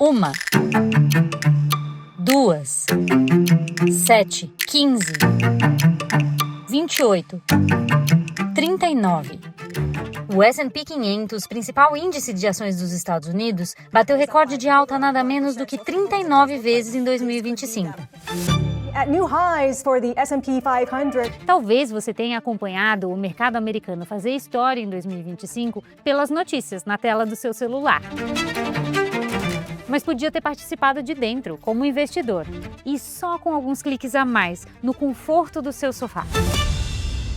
Uma, duas, 7, 15, 28, 39. O S&P 500, principal índice de ações dos Estados Unidos, bateu recorde de alta nada menos do que 39 vezes em 2025. At new highs for the S&P 500. Talvez você tenha acompanhado o mercado americano fazer história em 2025 pelas notícias na tela do seu celular. Mas podia ter participado de dentro, como investidor, e só com alguns cliques a mais, no conforto do seu sofá.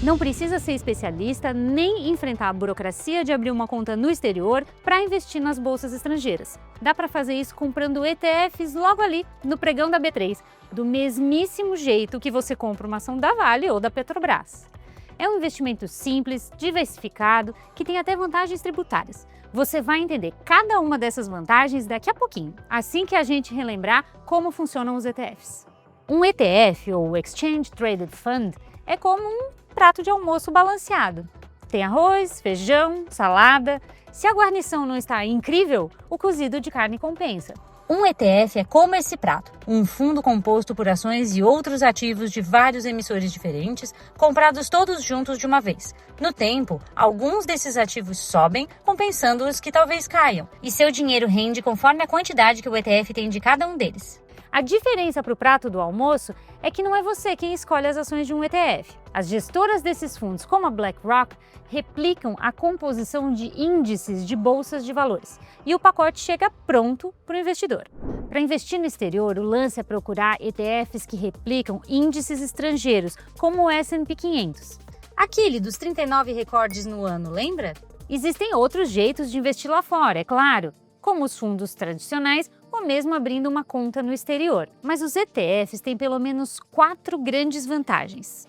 Não precisa ser especialista nem enfrentar a burocracia de abrir uma conta no exterior para investir nas bolsas estrangeiras. Dá para fazer isso comprando ETFs logo ali, no pregão da B3, do mesmíssimo jeito que você compra uma ação da Vale ou da Petrobras. É um investimento simples, diversificado, que tem até vantagens tributárias. Você vai entender cada uma dessas vantagens daqui a pouquinho, assim que a gente relembrar como funcionam os ETFs. Um ETF, ou Exchange Traded Fund, é como um prato de almoço balanceado. Tem arroz, feijão, salada. Se a guarnição não está incrível, o cozido de carne compensa. Um ETF é como esse prato, um fundo composto por ações e outros ativos de vários emissores diferentes, comprados todos juntos de uma vez. No tempo, alguns desses ativos sobem, compensando os que talvez caiam, e seu dinheiro rende conforme a quantidade que o ETF tem de cada um deles. A diferença para o prato do almoço é que não é você quem escolhe as ações de um ETF. As gestoras desses fundos, como a BlackRock, replicam a composição de índices de bolsas de valores e o pacote chega pronto para o investidor. Para investir no exterior, o lance é procurar ETFs que replicam índices estrangeiros, como o S&P 500. Aquele dos 39 recordes no ano, lembra? Existem outros jeitos de investir lá fora, é claro, como os fundos tradicionais ou mesmo abrindo uma conta no exterior. Mas os ETFs têm pelo menos 4 grandes vantagens.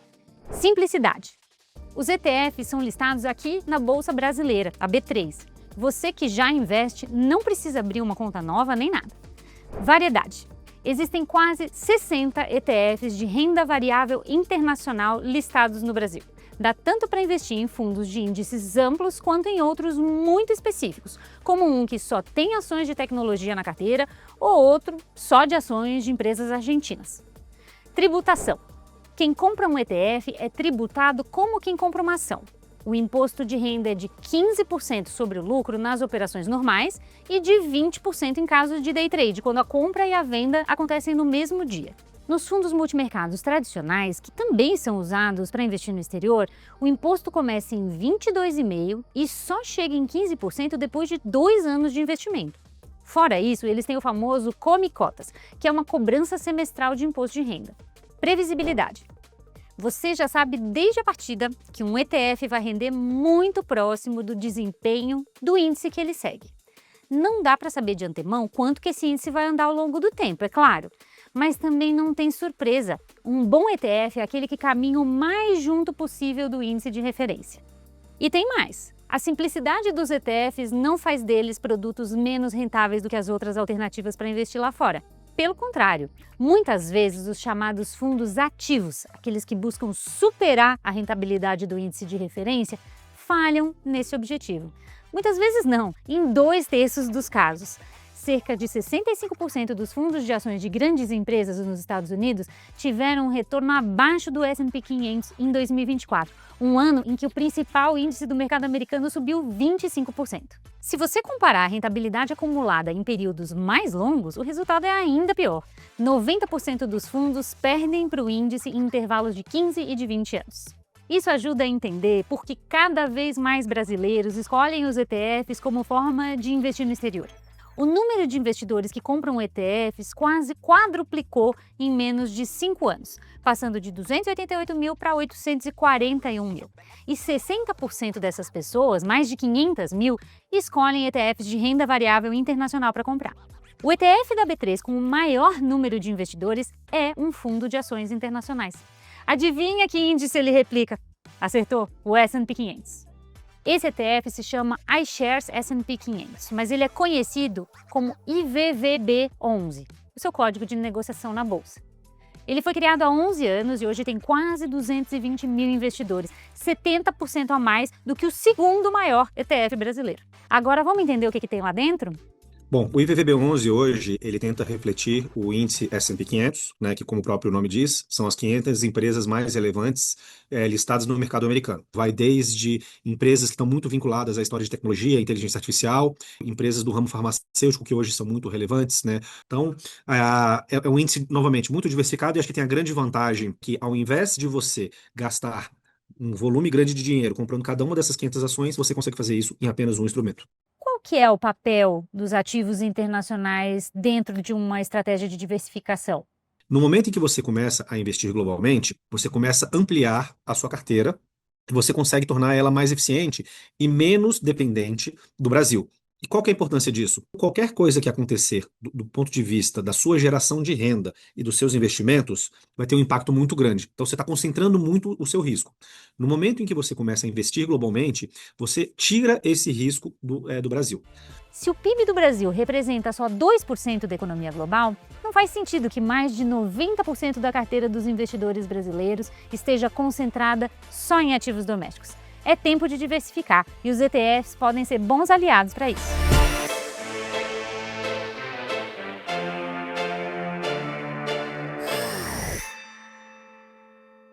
Simplicidade. Os ETFs são listados aqui na Bolsa Brasileira, a B3. Você que já investe não precisa abrir uma conta nova nem nada. Variedade. Existem quase 60 ETFs de renda variável internacional listados no Brasil. Dá tanto para investir em fundos de índices amplos quanto em outros muito específicos, como um que só tem ações de tecnologia na carteira ou outro só de ações de empresas argentinas. Tributação. Quem compra um ETF é tributado como quem compra uma ação. O imposto de renda é de 15% sobre o lucro nas operações normais e de 20% em caso de day trade, quando a compra e a venda acontecem no mesmo dia. Nos fundos multimercados tradicionais, que também são usados para investir no exterior, o imposto começa em 22,5% e só chega em 15% depois de 2 anos de investimento. Fora isso, eles têm o famoso Come Cotas, que é uma cobrança semestral de imposto de renda. Previsibilidade. Você já sabe desde a partida que um ETF vai render muito próximo do desempenho do índice que ele segue. Não dá para saber de antemão quanto que esse índice vai andar ao longo do tempo, é claro. Mas também não tem surpresa. Um bom ETF é aquele que caminha o mais junto possível do índice de referência. E tem mais. A simplicidade dos ETFs não faz deles produtos menos rentáveis do que as outras alternativas para investir lá fora. Pelo contrário, muitas vezes os chamados fundos ativos, aqueles que buscam superar a rentabilidade do índice de referência, falham nesse objetivo. Muitas vezes não, em 2/3 dos casos. Cerca de 65% dos fundos de ações de grandes empresas nos Estados Unidos tiveram um retorno abaixo do S&P 500 em 2024, um ano em que o principal índice do mercado americano subiu 25%. Se você comparar a rentabilidade acumulada em períodos mais longos, o resultado é ainda pior. 90% dos fundos perdem para o índice em intervalos de 15 e de 20 anos. Isso ajuda a entender por que cada vez mais brasileiros escolhem os ETFs como forma de investir no exterior. O número de investidores que compram ETFs quase quadruplicou em menos de 5 anos, passando de 288 mil para 841 mil. E 60% dessas pessoas, mais de 500 mil, escolhem ETFs de renda variável internacional para comprar. O ETF da B3 com o maior número de investidores é um fundo de ações internacionais. Adivinha que índice ele replica? Acertou, o S&P 500. Esse ETF se chama iShares S&P 500, mas ele é conhecido como IVVB11, o seu código de negociação na bolsa. Ele foi criado há 11 anos e hoje tem quase 220 mil investidores, 70% a mais do que o segundo maior ETF brasileiro. Agora vamos entender o que tem lá dentro? Bom, o IVVB11 hoje, ele tenta refletir o índice S&P 500, né, que como o próprio nome diz, são as 500 empresas mais relevantes listadas no mercado americano. Vai desde empresas que estão muito vinculadas à história de tecnologia, inteligência artificial, empresas do ramo farmacêutico que hoje são muito relevantes, né? Então, é um índice, novamente, muito diversificado e acho que tem a grande vantagem que, ao invés de você gastar um volume grande de dinheiro comprando cada uma dessas 500 ações, você consegue fazer isso em apenas um instrumento. Qual que é o papel dos ativos internacionais dentro de uma estratégia de diversificação? No momento em que você começa a investir globalmente, você começa a ampliar a sua carteira e você consegue tornar ela mais eficiente e menos dependente do Brasil. E qual que é a importância disso? Qualquer coisa que acontecer do ponto de vista da sua geração de renda e dos seus investimentos vai ter um impacto muito grande. Então você está concentrando muito o seu risco. No momento em que você começa a investir globalmente, você tira esse risco do Brasil. Se o PIB do Brasil representa só 2% da economia global, não faz sentido que mais de 90% da carteira dos investidores brasileiros esteja concentrada só em ativos domésticos. É tempo de diversificar e os ETFs podem ser bons aliados para isso.